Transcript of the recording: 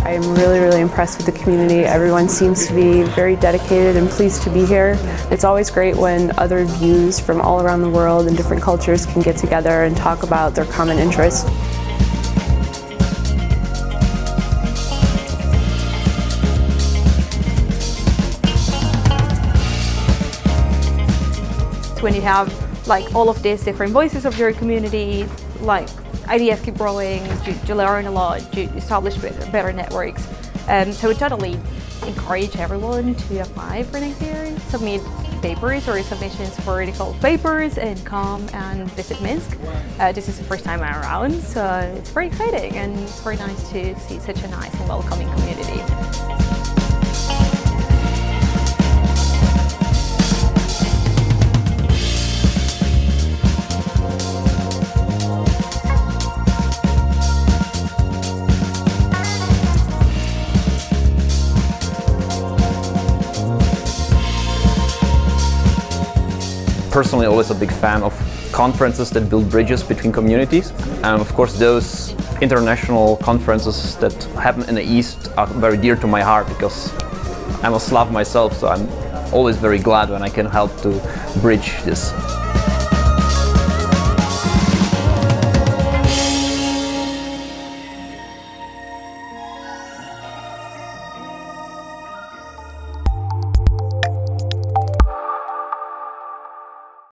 I'm really, really impressed with the community. Everyone seems to be very dedicated and pleased to be here. It's always great when other views from all around the world and different cultures can get together and talk about their common interests. When you have like all of these different voices of your community, like ideas keep growing, you learn a lot, you establish better networks. So we totally encourage everyone to apply for next year, submit papers or submissions for article papers, and come and visit Minsk. This is the first time I'm around, so it's very exciting and it's very nice to see such a nice and welcoming community. Personally, always a big fan of conferences that build bridges between communities. And of course, those international conferences that happen in the East are very dear to my heart because I'm a Slav myself, so I'm always very glad when I can help to bridge this.